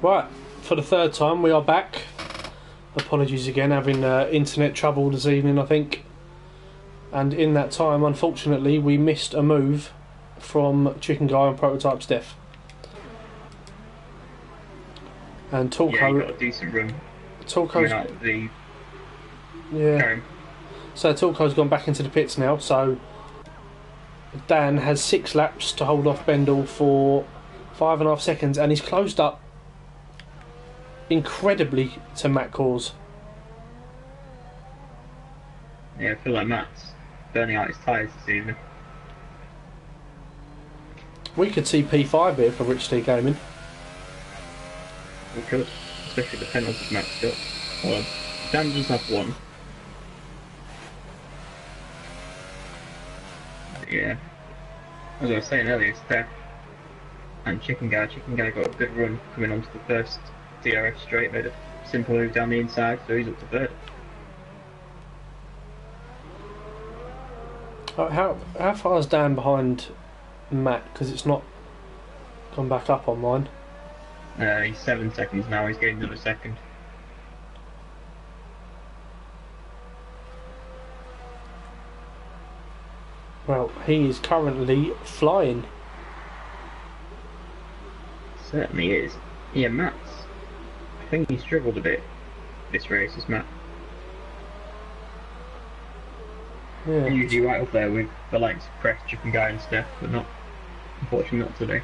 Right, for the third time we are back. Apologies again, having internet trouble this evening I think. And in that time, unfortunately, we missed a move from Chicken Guy and Prototype's death. And Torco... Yeah, he got a decent run. Torco's... Yeah. So Torco's gone back into the pits now, so... Dan has 6 laps to hold off Bendel for 5.5 seconds, and he's closed up incredibly to Matt Cause. Yeah, I feel like Matt's burning out his tyres this evening. We could see P5 here for Rich T Gaming. We could, especially the penalties matched up. Well, Dan does have one. Yeah. As I was saying earlier, Steph and Chicken Guy got a good run coming onto the first DRS straight, made a simple move down the inside, so he's up to third. How far is Dan behind Matt? Because it's not gone back up on mine. He's 7 seconds now, he's getting another second. Well, he is currently flying. Certainly is. Yeah, Matt's... I think he struggled a bit this race, is Matt. Yeah. Usually right up there with the likes of Crest, Chicken Guy and Steph, but not, unfortunately not today.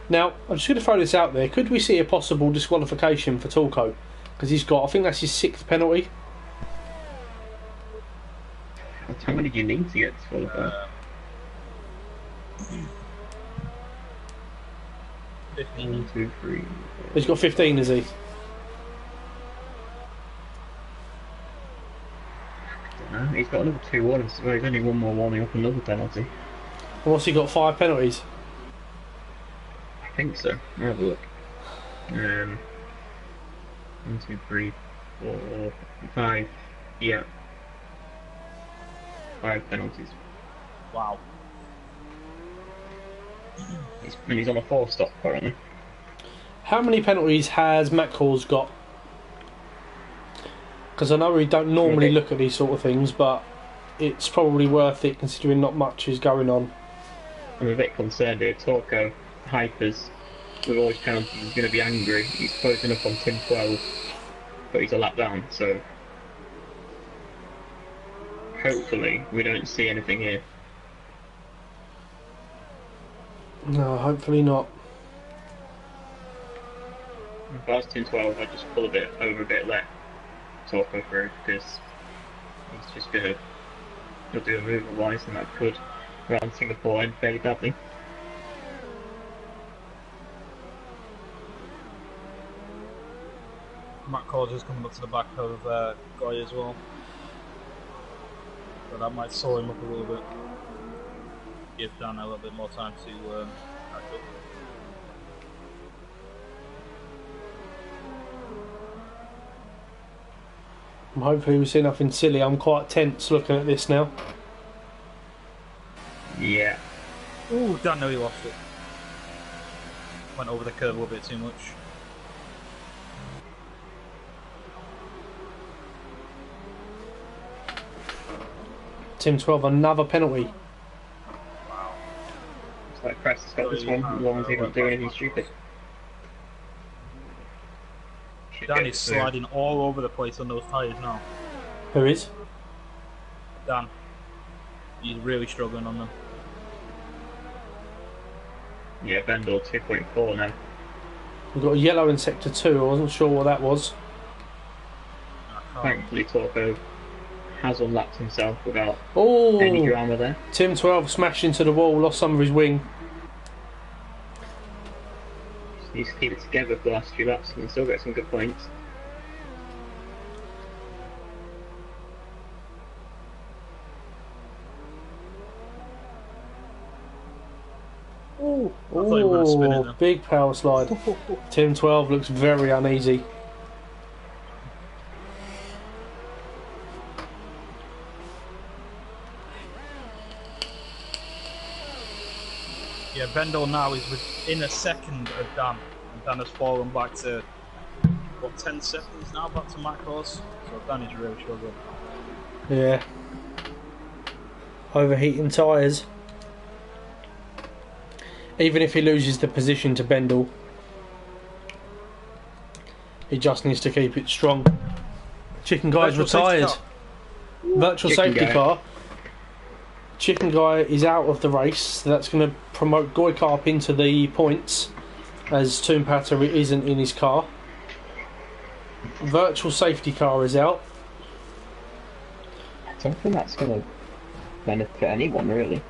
Now, I'm just going to throw this out there. Could we see a possible disqualification for Torco? Because he's got, I think that's his 6th penalty. How many do you need to get disqualified? 15. 1, 2, 3. He's got 15, is he? No, he's got another 2 warnings, so he's only one more warning up another penalty. And what's he got? 5 penalties? I think so. I'll have a look. 1, 2, 3, 4, 5. Yeah. 5 penalties. Wow. He's on a 4-stop currently. How many penalties has Matt Cause got? Because I know we don't normally look at these sort of things, but it's probably worth it considering not much is going on. I'm a bit concerned here. Torco hypers with all his penalties, he's going to be angry. He's closing up on Tim 12, but he's a lap down, so hopefully we don't see anything here. No, hopefully not. If I was Tim 12, I'd just pull a bit over a bit, let Torco through, because he's just going to he'll do a move otherwise, and that could round Singapore end fairly badly. Matt Cause is coming up to the back of Guy as well. But that might slow him up a little bit. Give Dan a little bit more time to catch up. Hopefully we see nothing silly. I'm quite tense looking at this now. Yeah. Ooh, Dan nearly lost it. Went over the curve a little bit too much. Tim 12, another penalty. Wow. Looks like Crest has got this one, as long as he doesn't do anything stupid. Dan is sliding all over the place on those tyres now. Who is? Dan. He's really struggling on them. Yeah, Bendel 2.4 now. We've got a yellow in sector 2. I wasn't sure what that was. Thankfully, Torco has unlapped himself without Oh, any drama there. Tim 12 smashed into the wall, lost some of his wing. Just needs to keep it together for the last few laps and still get some good points. Oh, I thought you were going to spin it then. Big power slide. Tim 12 looks very uneasy. Yeah, Bendel now is within a second of Dan, and Dan has fallen back to, what, 10 seconds now, back to Matt Course. So Dan is really struggling. Yeah. Overheating tyres. Even if he loses the position to Bendel, he just needs to keep it strong. Chicken Guy's retired. Virtual safety car. Chicken Guy is out of the race, so that's going to promote Goykarp into the points, as Toompata isn't in his car. Virtual safety car is out. I don't think that's going to benefit anyone, really.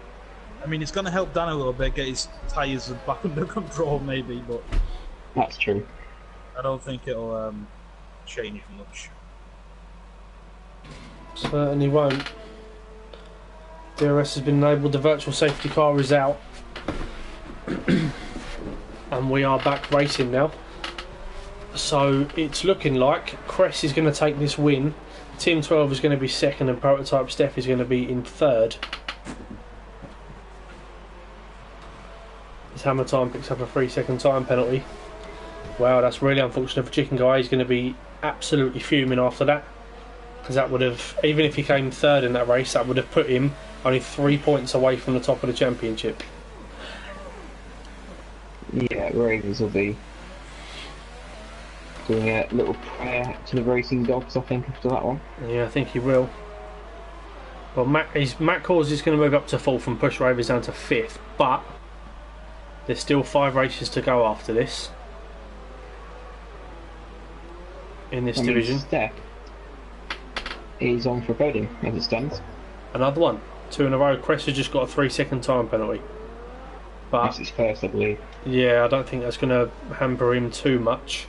I mean, it's going to help Dan a little bit, get his tyres back under control, maybe, but That's true. I don't think it'll change much. Certainly won't. DRS has been enabled, the virtual safety car is out. And we are back racing now. So it's looking like Cress is going to take this win. Team 12 is going to be second and Prototype Steph is going to be in third. As Hammer Time picks up a 3-second time penalty. Wow, that's really unfortunate for Chicken Guy. He's going to be absolutely fuming after that. Because that would have, even if he came third in that race, that would have put him only 3 points away from the top of the championship. Yeah, Ravens will be doing a little prayer to the racing gods, I think, after that one. Yeah, I think he will. Well, Matt Cause is going to move up to fourth and push Ravens down to fifth, but there's still 5 races to go after this in this division. Steph is on for a podium as it stands. Another one, 2 in a row. Cress has just got a 3-second time penalty. But That's his first, I believe. yeah, I don't think that's going to hamper him too much.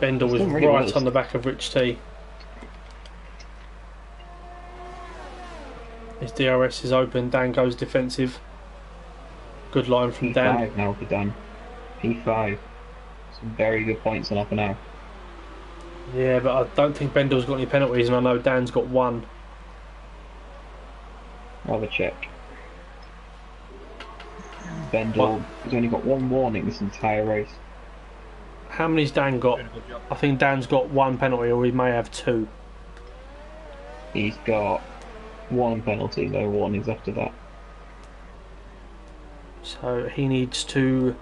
Bendel was really right well. on the back of Rich T. His DRS is open, Dan goes defensive. Good line from Dan. P5 now for Dan. P5. Some very good points on offer now. Yeah, but I don't think Bendel's got any penalties, and I know Dan's got 1. I'll have a check. Bendel has only got 1 warning this entire race. How many's Dan got? Doing a good job. I think Dan's got 1 penalty, or he may have 2. He's got 1 penalty, no warnings after that. So he needs to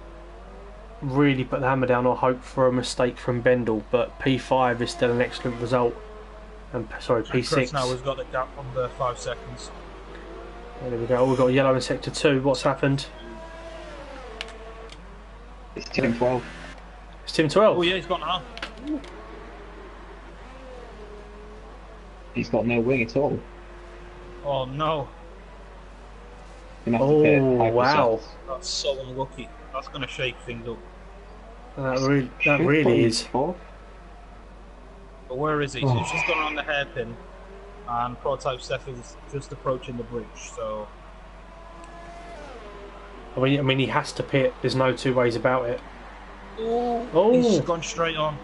really put the hammer down or hope for a mistake from Bendel, but P5 is still an excellent result. And sorry, Chris P6. now has got the gap under 5 seconds. There we go. We've got a yellow in sector 2. What's happened? It's Team 12. It's Team 12. Oh yeah, he's got now. He's got no wing at all. Oh no, Gonna have to pit Oh high wow, percents. that's so unlucky. That's going to shake things up. that Should really put him is. fourth. But where is he? Oh. He's just gone around the hairpin, and Prototype Steph is just approaching the bridge. So I mean, he has to pit. There's no 2 ways about it. oh, he's just gone straight on.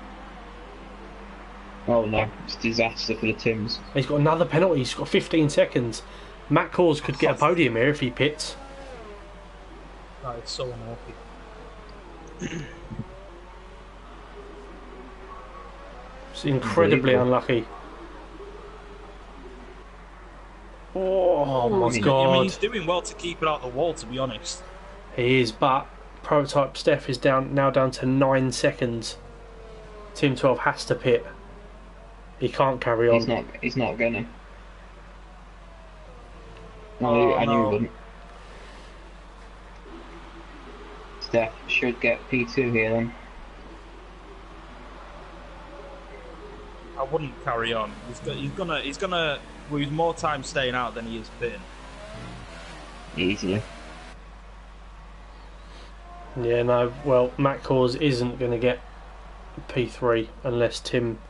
Oh no, it's a disaster for the Tims. He's got another penalty. He's got 15 seconds. Matt Cause could get a podium here if he pits. That is so unlucky. It's incredibly unlucky. Oh my I mean, god. he's doing well to keep it out the wall, to be honest. He is, but Prototype Steph is now down to 9 seconds. Team 12 has to pit. He can't carry on. He's not gonna. No, Oh, I knew no. he wouldn't. Steph should get P2 here then. I wouldn't carry on. He's gonna lose more time staying out than he is pitting. Easily. Yeah, no, well, Matt Cause isn't going to get P3 unless Tim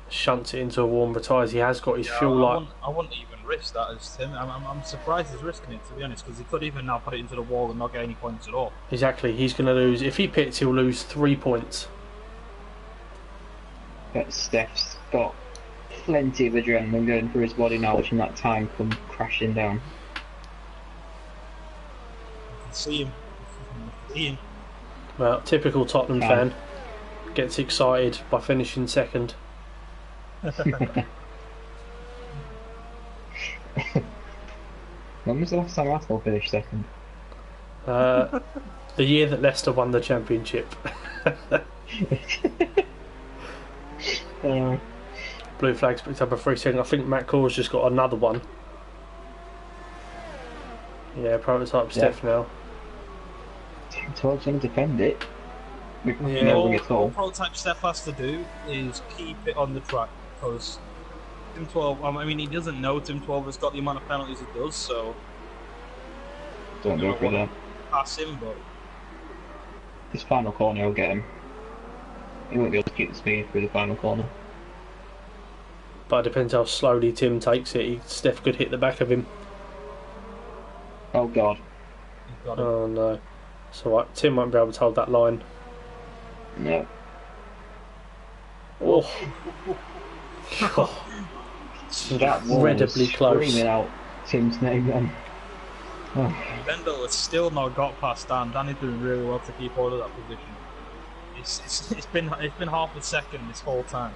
shunts it into a warm retires. He has got his fuel light. I wouldn't even risk that as Tim. I'm surprised he's risking it, to be honest, because he could even now put it into the wall and not get any points at all. Exactly, he's going to lose. If he pits, he'll lose 3 points. But Steph's got plenty of adrenaline going through his body now, watching that time come crashing down. See him. See him. Well, typical Tottenham fan. Gets excited by finishing second. When was the last time Arsenal finished second? The year that Leicester won the championship. Blue flags picked up a free second. I think Matt Core's just got another one. Yeah, prototype Steph now. Team 12's going to defend it. Yeah. All prototype Steph has to do is keep it on the track, because Team 12, I mean, he doesn't know Team 12 has got the amount of penalties it does, so Don't go for that. pass him, but This final corner will get him. He won't be able to keep the speed through the final corner. But it depends how slowly Tim takes it. Steph could hit the back of him. Oh god. he's got it. Oh no. So Tim won't be able to hold that line. No. Oh. That wall Incredibly was close. screaming out Tim's name then. Oh. Bendel has still not got past Dan. Dan is doing really well to keep hold of that position. It's been half a second this whole time.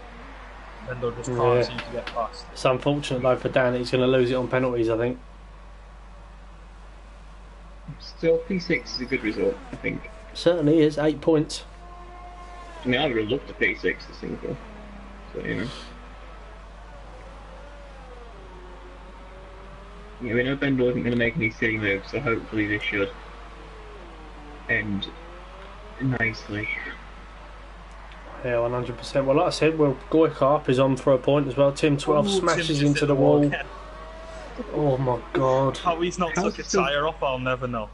Bendel just can't seem to get past. It's unfortunate though for Dan. He's going to lose it on penalties, I think. Still, P6 is a good result, I think. Certainly is. 8 points. I mean, I would have loved a P6 to Singapore. So, you know. Yeah, we know Bendel isn't going to make any silly moves, so hopefully this should end nicely. Yeah, 100%. Well, like I said, Goykarp is on for a point as well. Tim 12 Ooh, smashes Tim into the wall. again. Oh my god. How he's not took a tyre off, I'll never know.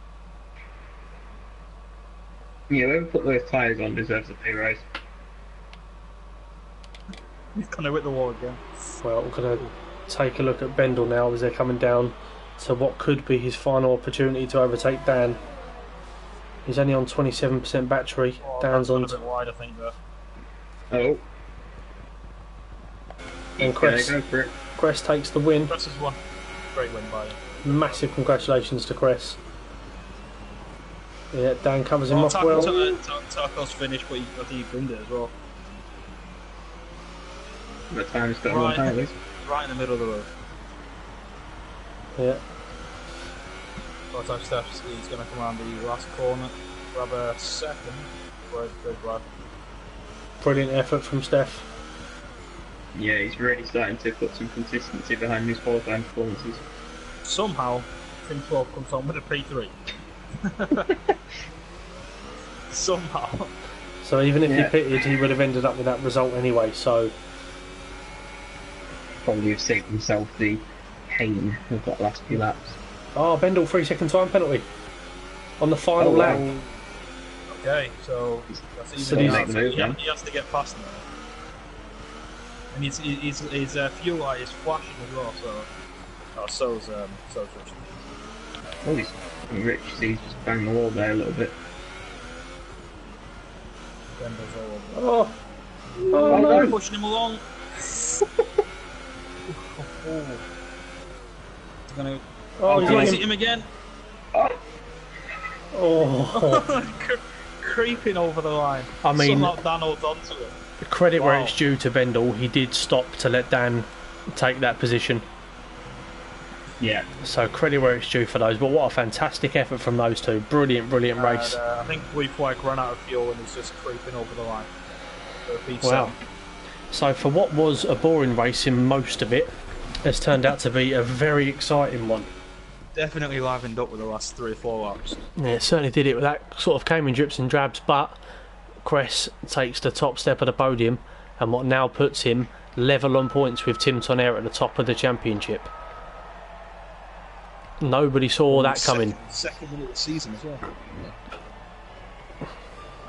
Yeah, whoever put those tyres on deserves a pay rise. He's gonna hit the wall again. Well, we're going to take a look at Bendel now as they're coming down to what could be his final opportunity to overtake Dan. He's only on 27% battery. Oh, Dan's on. a bit wide, I think, there. Oh. And Okay, go for it. Cress takes the win. Cress has won. Great win by him. Massive congratulations to Cress. Yeah, Dan covers him off well. Taco's finished, but he wins it as well. The time's got one time at least. Right in the middle of the road. Yeah. Prototype Steph's he's going to come around the last corner, grab a second. Good lad. Brilliant effort from Steph. Yeah, he's really starting to put some consistency behind his qualifying performances. Somehow, Team 12 comes on with a P3. Somehow. So even if he pitted, he would have ended up with that result anyway. So Probably have saved himself the pain of that last few laps. oh, Bendel 3 second time penalty on the final lap. Wow. Okay, so that's So even he's- out. Make the move, then. He has to get past him. And his fuel light is flashing as well, so so's Richard. Oh, he's Rich. He's just banged the wall there a little bit. Bendel's all over. Oh no! Pushing him along. He's gonna. Oh, he's Can I letting see him again? Oh, Creeping over the line. I mean- somehow Dan holds on to it. credit where Wow. it's due to Bendel. He did stop to let Dan take that position. Yeah. So credit where it's due for those. But what a fantastic effort from those two. Brilliant race. And, I think Blue Flag ran out of fuel and he's just creeping over the line. So Wow. So for what was a boring race in most of it, has turned out to be a very exciting one. Definitely livened up with the last 3 or 4 laps. Yeah, it certainly did it. That sort of came in drips and drabs, but Cress takes the top step of the podium, and what now puts him level on points with Tim Tonnerre at the top of the championship. Nobody saw that coming. Second win of the season as well.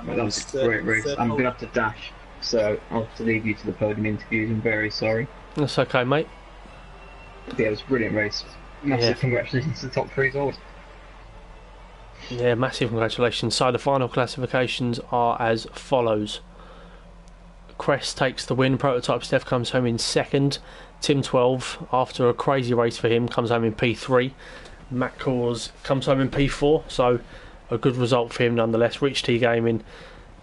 Well, that was a great race. I'm going to have to dash, so I'll have to leave you to the podium interviews. I'm very sorry. That's okay, mate. But yeah, it was a brilliant race. Massive congratulations to the top 3 as Yeah, massive congratulations. So the final classifications are as follows. Cress takes the win. Prototype Steph comes home in second. Tim 12, after a crazy race for him, comes home in P3. Matt Cors comes home in P4. So a good result for him nonetheless. Rich T Gaming,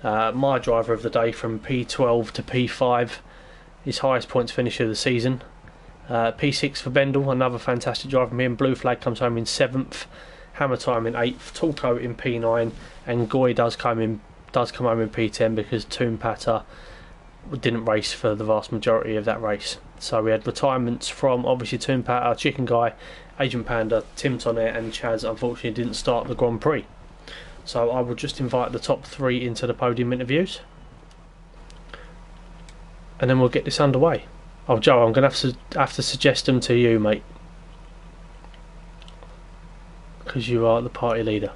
my driver of the day from P12 to P5, his highest points finisher of the season. P6 for Bendel, another fantastic drive from him. Blue Flag comes home in 7th, Hammer Time in 8th, Talco in P9, and Goy does come home in P10 because Toon Patter didn't race for the vast majority of that race. So we had retirements from obviously Toon Patter, Chicken Guy, Agent Panda, Tim Tonnet and Chaz unfortunately didn't start the Grand Prix. So I will just invite the top 3 into the podium interviews and then we'll get this underway. Oh Joe, I'm going to have to suggest them to you, mate, because you are the party leader.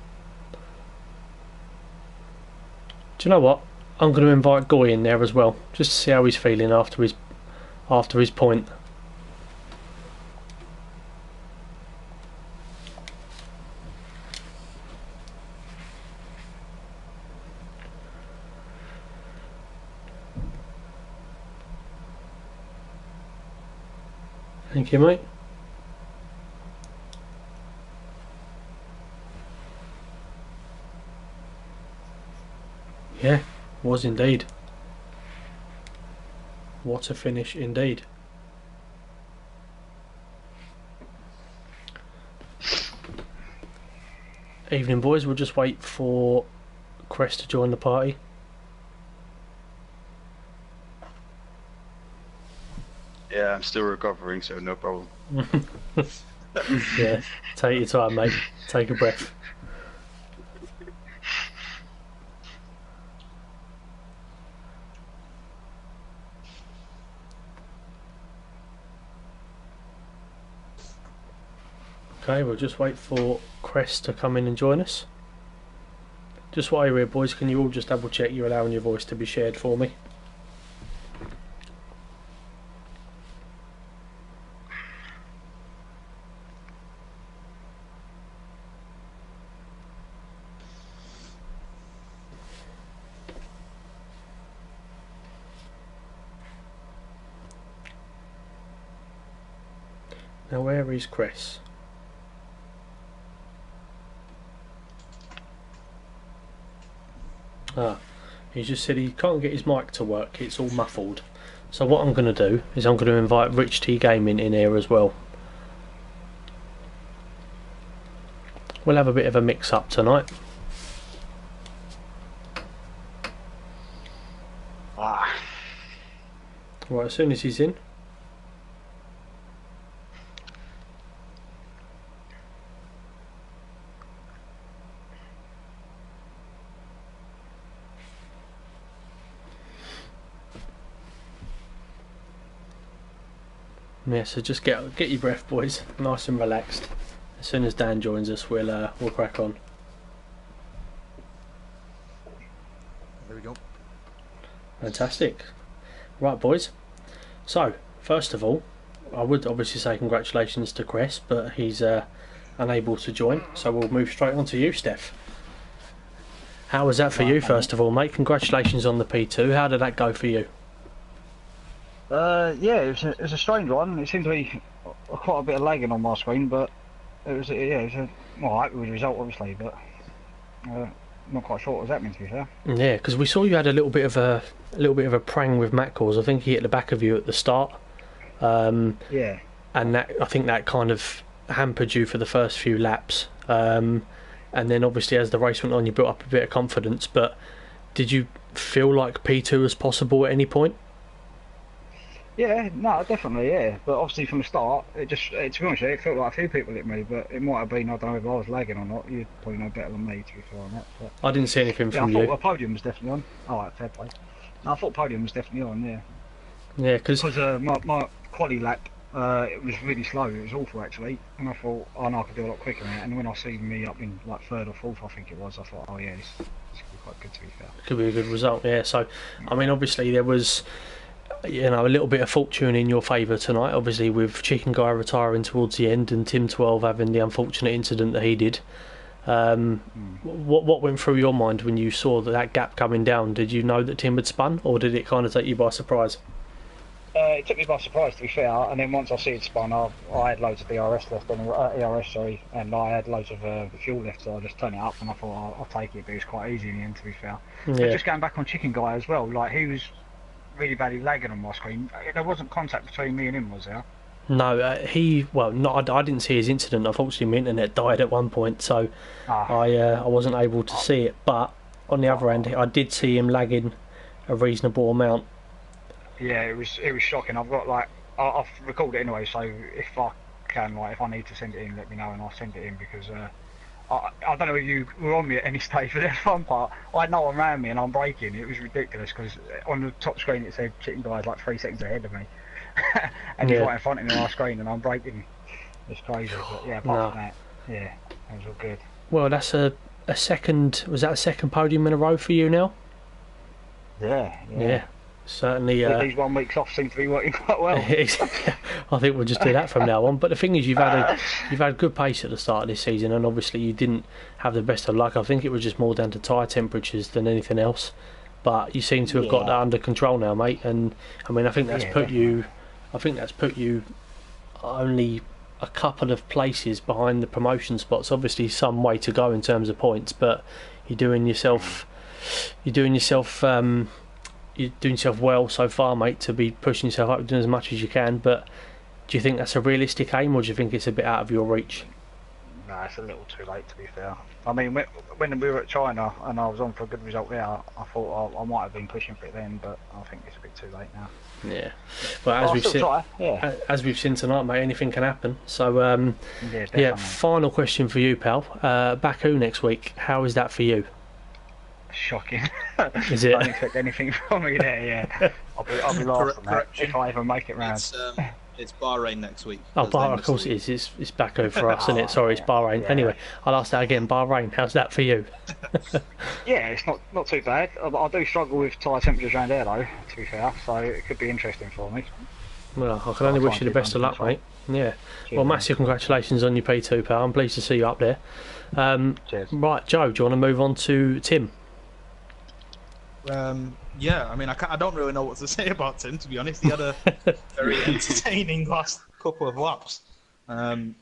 Do you know what? I'm going to invite Goy in there as well, just to see how he's feeling after his point. Thank you, mate. Yeah, was indeed. What a finish indeed. Evening, boys. We'll just wait for Crest to join the party. Yeah, I'm still recovering, so no problem. Yeah, take your time, mate. Take a breath. Okay, we'll just wait for Crest to come in and join us. Just while you're here, boys, can you all just double check you're allowing your voice to be shared for me? Now where is Chris? He just said he can't get his mic to work, it's all muffled. So what I'm going to do is I'm going to invite Rich T Gaming in here as well. We'll have a bit of a mix up tonight. Right, as soon as he's in. Yeah, so just get your breath, boys, nice and relaxed. As soon as Dan joins us, we'll crack on. There we go. Fantastic. Right, boys. So, first of all, I would obviously say congratulations to Chris, but he's unable to join, so we'll move straight on to you, Steph. How was that for you, first of all, mate? Congratulations on the P2. How did that go for you? Yeah, it was a strange one. It seemed to be quite a bit of lagging on my screen, but it was well, happy with the result, obviously, but not quite sure what was happening, to be fair. Yeah, because we saw you had a little bit of a prang with Matt calls. I think he hit the back of you at the start. Yeah. And I think that kind of hampered you for the first few laps. And then obviously as the race went on, you built up a bit of confidence. But did you feel like P2 was possible at any point? Yeah, no, definitely, yeah. But obviously from the start, to be honest with you, it felt like a few people hit me, but it might have been, I don't know if I was lagging or not. You'd probably know better than me, to be fair on that. But, I didn't see anything from you. I thought the podium was definitely on. Oh, right, fair play. No, I thought podium was definitely on, yeah. Yeah, because my quali lap, it was really slow. It was awful, actually. And I thought, oh no, I could do a lot quicker than that. And when I see me up in like 3rd or 4th, I think it was, I thought, oh yeah, this could be quite good, to be fair. Could be a good result, yeah. So, I mean, obviously there was, you know, a little bit of fortune in your favour tonight, obviously with Chicken Guy retiring towards the end and Tim 12 having the unfortunate incident that he did. What went through your mind when you saw that gap coming down? Did you know that Tim had spun, or did it kind of take you by surprise? It took me by surprise, to be fair. And then once I see it spun, I had loads of DRS left, ERS, sorry, and I had loads of fuel left, so I just turned it up and I thought I'll take it. But it was quite easy in the end, to be fair. But Yeah. just going back on Chicken Guy as well, like he was really badly lagging on my screen. There wasn't contact between me and him, was there? No, I didn't see his incident. Unfortunately, my internet died at one point, so I wasn't able to see it. But on the other hand, I did see him lagging a reasonable amount. Yeah, it was shocking. I've got I've recorded it anyway, so if I can, if I need to send it in, let me know and I'll send it in because I don't know if you were on me at any stage, but there's one part I had no one around me and I'm braking. It was ridiculous because on the top screen it said Chicken Guy's like 3 seconds ahead of me, and he's right in front of me on our screen and I'm braking. It's crazy, but yeah, apart from that, yeah, it was all good. Well, that's a second. Was that a second podium in a row for you now? Yeah. Certainly. These 1 weeks off seem to be working quite well. I think we'll just do that from now on. But the thing is, you've had good pace at the start of this season, and obviously you didn't have the best of luck. I think it was just more down to tyre temperatures than anything else. But you seem to have got that under control now, mate. And I mean, I think that's put you only a couple of places behind the promotion spots. Obviously, some way to go in terms of points, but you're doing yourself well so far, mate, to be pushing yourself up, doing as much as you can. But do you think that's a realistic aim, or do you think it's a bit out of your reach? No, it's a little too late, to be fair. I mean, when we were at China and I was on for a good result there, I thought I might have been pushing for it then, but I think it's a bit too late now. Yeah. Well, as we've seen tonight, mate, anything can happen. So, final question for you, pal. Baku next week. How is that for you? Shocking. Is it? Don't expect anything from me there. Yeah, I'll be last on that if I even make it round. It's Bahrain next week. Oh, of course it is. It's Baku for us, isn't it? Sorry, it's Bahrain. Yeah. Anyway, I'll ask that again. Bahrain, how's that for you? Yeah, it's not too bad. I do struggle with tyre temperatures around there, though, to be fair, so it could be interesting for me. Well, I can only wish you the best of luck, mate. Yeah. Well, massive congratulations on your P2, pal. I'm pleased to see you up there. Cheers. Right, Joe, do you want to move on to Tim? Yeah, I mean, I don't really know what to say about Tim, to be honest. He had a very entertaining last couple of laps. I mean,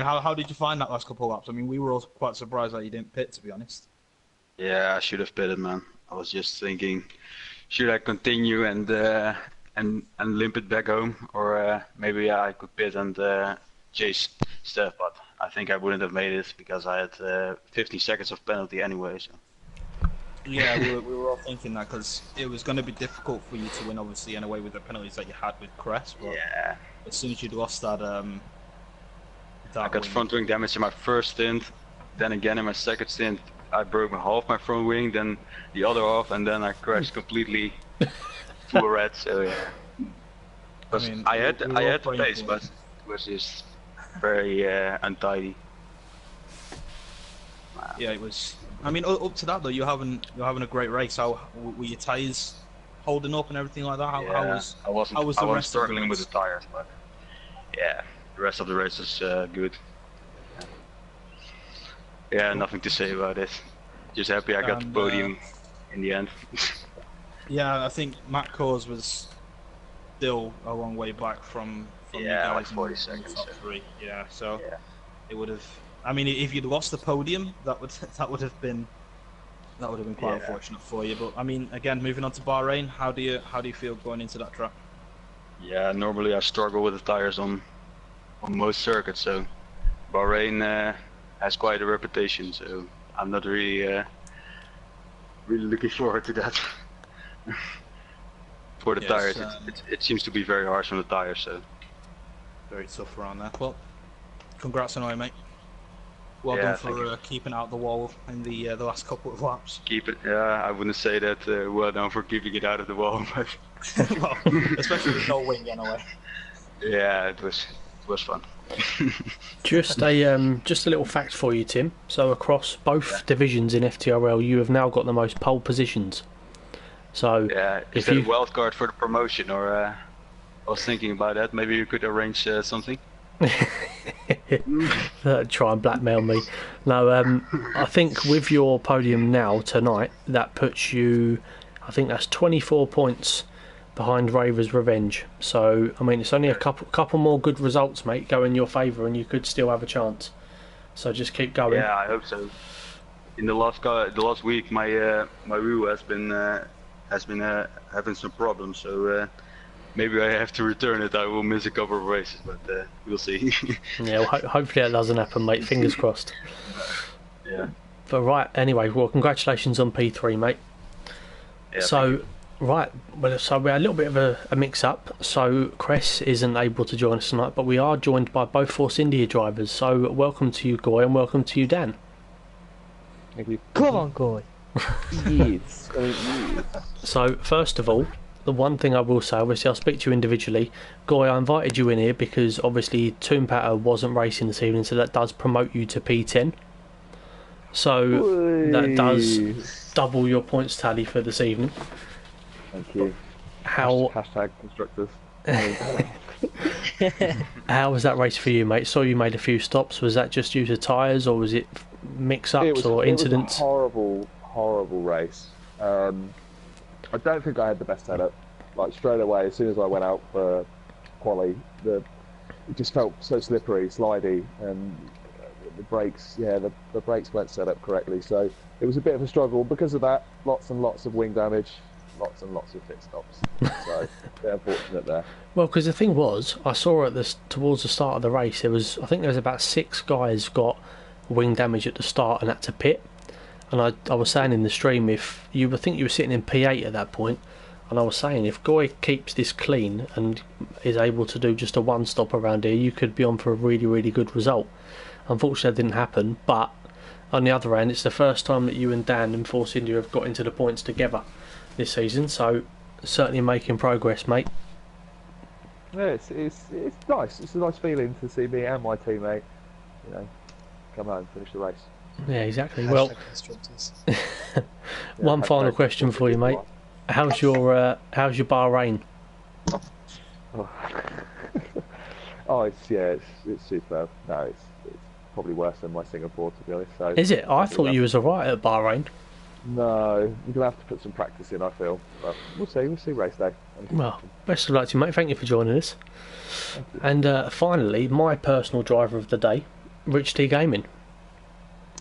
how did you find that last couple of laps? I mean, we were all quite surprised that he didn't pit, to be honest. Yeah, I should have pitted, man. I was just thinking, should I continue and limp it back home, or maybe I could pit and chase Steph, but I think I wouldn't have made it because I had 15 seconds of penalty anyway. So. Yeah, we were all thinking that because it was going to be difficult for you to win, obviously, anyway, with the penalties that you had with Cress. But yeah. As soon as you'd lost that, I got front wing damage in my first stint. Then again in my second stint, I broke half my front wing, then the other half, and then I crashed completely full red. So yeah. I had the pace, but it was just very untidy. Wow. Yeah, it was. I mean, up to that though, you're having a great race. How were your tyres holding up and everything like that? I wasn't struggling with the tyres, but yeah, the rest of the race was good. Yeah, nothing to say about it. Just happy I got the podium in the end. Yeah, I think Matt Coors was still a long way back from you guys, like 40 seconds. Top three. Yeah, so it would have. I mean, if you'd lost the podium, that would have been quite unfortunate for you. But I mean, again, moving on to Bahrain, how do you feel going into that track? Yeah, normally I struggle with the tires on most circuits, so Bahrain has quite a reputation. So I'm not really looking forward to that. For the tires, it seems to be very harsh on the tires. So very tough around there. Well, congrats anyway, mate. Well done for keeping out the wall in the last couple of laps. Keep it, I wouldn't say that well done for keeping it out of the wall, but well, especially with no wing anyway. Yeah, it was fun. Just a little fact for you, Tim. So across both divisions in FTRL, you have now got the most pole positions. So is that a wild card for the promotion, or I was thinking about that. Maybe you could arrange something. Try and blackmail me. No, I think with your podium now tonight, that puts you, I think that's 24 points behind Raver's Revenge. So I mean, it's only a couple more good results, mate, go in your favour, and you could still have a chance. So just keep going. Yeah, I hope so. In the last week, my my wheel has been having some problems, so maybe I have to return it. I will miss a couple of races, but we'll see. Yeah, well, hopefully that doesn't happen, mate. Fingers crossed. Yeah. But right, anyway, well, congratulations on P3, mate. Yeah, so, right, well, so we had a little bit of a mix-up. So, Cress isn't able to join us tonight, but we are joined by both Force India drivers. So, welcome to you, Goy, and welcome to you, Dan. Thank you. Come on, Goy. Yes. So, first of all, the one thing I will say, obviously I'll speak to you individually. Goy, I invited you in here because obviously Toon Patter wasn't racing this evening, so that does promote you to P10. So that does double your points tally for this evening. Thank you. Hashtag constructors. How was that race for you, mate? Saw you made a few stops. Was that just due to tyres, or was it mix-ups or incidents? It was a horrible race. I don't think I had the best setup. Like straight away, as soon as I went out for quali, it just felt so slippery, slidey, and the brakes, the brakes weren't set up correctly. So it was a bit of a struggle. Because of that, lots and lots of wing damage, lots and lots of pit stops. So a bit unfortunate there. Well, because the thing was, I saw towards the start of the race, I think there was about 6 guys got wing damage at the start and had to pit. And I was saying in the stream, I think you were sitting in P8 at that point, and I was saying if Goy keeps this clean and is able to do just a one stop around here, you could be on for a really, really good result. Unfortunately, that didn't happen, but on the other hand, it's the first time that you and Dan and Force India have got into the points together this season, so certainly making progress, mate. Yeah, it's nice. It's a nice feeling to see me and my teammate, come out and finish the race. Yeah, exactly. Well, one final question for you, mate. How's your Bahrain? It's superb. No, it's probably worse than my Singapore, to be honest. So is it? I thought you was alright at Bahrain. No, you're gonna have to put some practice in, I feel. But we'll see. We'll see race day. Well, best of luck to you, mate. Thank you for joining us. And finally, my personal driver of the day, Rich T Gaming.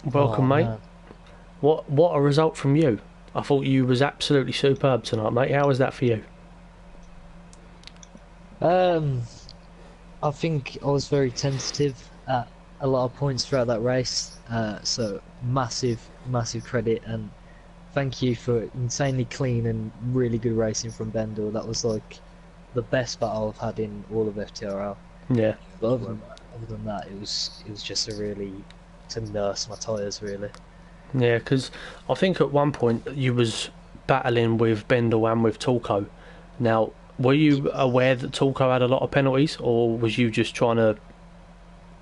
Welcome, mate. Man. What a result from you. I thought you was absolutely superb tonight, mate. How was that for you? I think I was very tentative at a lot of points throughout that race. So massive credit, and thank you for insanely clean and really good racing from Bendel. That was like the best battle I've had in all of FTRL. Yeah. But other than that, it was just to nurse my tyres, really. Yeah, because I think at one point you was battling with Bendel and with Tulko. Now, were you aware that Tulko had a lot of penalties, or was you just trying to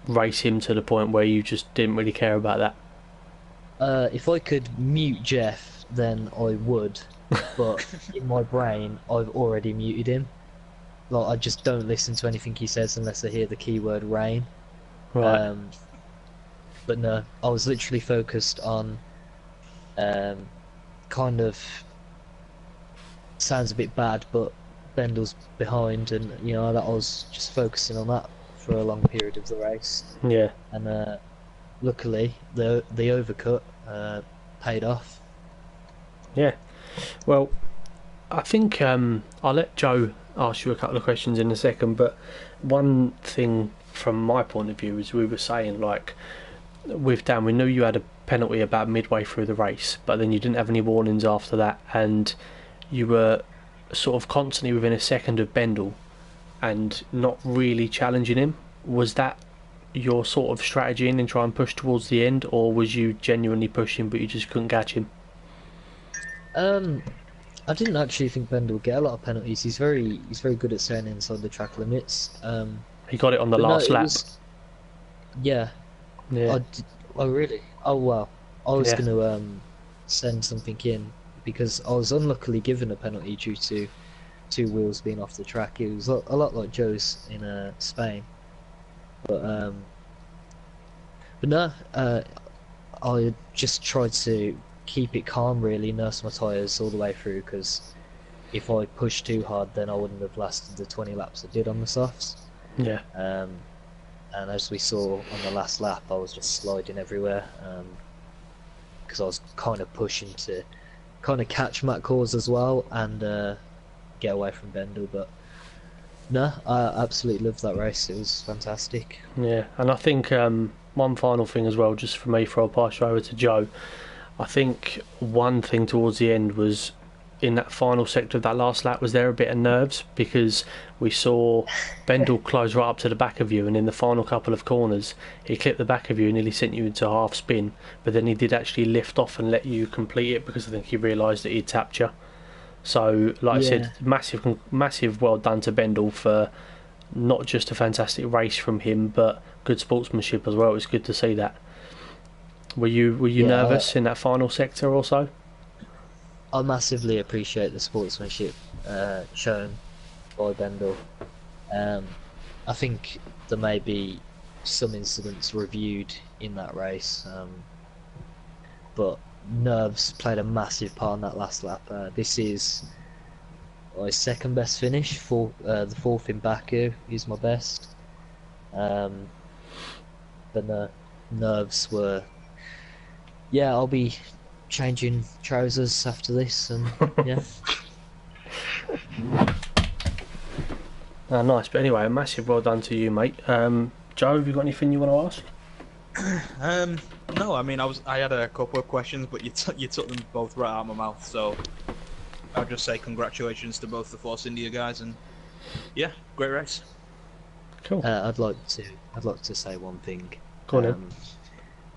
race him to the point where you just didn't really care about that? If I could mute Jeff, then I would, but in my brain I've already muted him. Like, I just don't listen to anything he says unless I hear the keyword rain. Right. But no, I was literally focused on kind of, sounds a bit bad, but Bendel's behind, and that I was just focusing on that for a long period of the race. Yeah. And luckily the overcut paid off. Yeah. Well, I think I'll let Joe ask you a couple of questions in a second, but one thing from my point of view is we were saying, like, with Dan, we knew you had a penalty about midway through the race, but then you didn't have any warnings after that, and you were sort of constantly within a second of Bendel and not really challenging him. Was that your sort of strategy in try and push towards the end, or was you genuinely pushing but you just couldn't catch him? I didn't actually think Bendel would get a lot of penalties. He's very good at staying inside the track limits. He got it on the last lap. Yeah. I really. Oh wow. I was going to send something in because I was unluckily given a penalty due to 2 wheels being off the track. It was a lot like Joe's in Spain. But no, I just tried to keep it calm, really, nurse my tyres all the way through, because if I pushed too hard, then I wouldn't have lasted the 20 laps I did on the softs. Yeah. And as we saw on the last lap, I was just sliding everywhere because I was kind of pushing to kind of catch Matt Cause as well and get away from Bendel. But no, I absolutely loved that race. It was fantastic. Yeah, and I think one final thing as well, just for me, before I pass you over to Joe. I think one thing towards the end was in that final sector of that last lap, was there a bit of nerves because we saw Bendel close right up to the back of you, and in the final couple of corners he clipped the back of you and nearly sent you into half spin, but then he did actually lift off and let you complete it because I think he realised that he'd tapped you. So like I said, massive well done to Bendel for not just a fantastic race from him but good sportsmanship as well. It's good to see that. Were you nervous in that final sector also? I massively appreciate the sportsmanship shown by Bendel. I think there may be some incidents reviewed in that race, but nerves played a massive part in that last lap. This is my second best finish, the fourth in Baku is my best. But the nerves were... Yeah, I'll be changing trousers after this, and yeah. Nice, but anyway, a massive well done to you, mate. Joe, have you got anything you want to ask? No, I mean, I had a couple of questions, but you took them both right out of my mouth. So I'll just say congratulations to both the Force India guys, and yeah, great race. Cool. I'd like to say one thing. Go on then.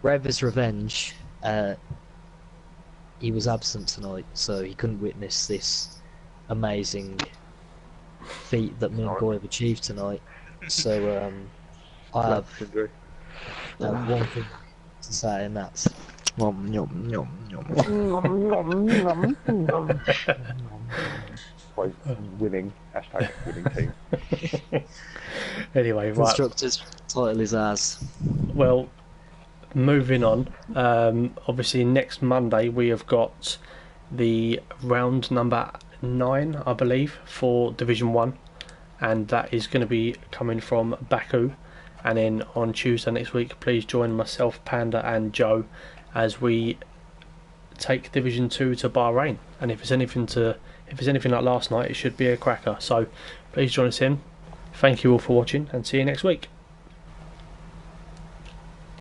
Reva's Revenge. He was absent tonight, so he couldn't witness this amazing feat that me and Goy have achieved tonight. So I have one thing to say, and that's winning team. Anyway, right. Constructor's title is ours. Well, moving on. Obviously, next Monday we have got the round number 9, I believe, for Division 1, and that is going to be coming from Baku. And then on Tuesday next week, please join myself, Panda, and Joe as we take Division 2 to Bahrain. And if it's anything like last night, it should be a cracker. So please join us in. Thank you all for watching, and see you next week.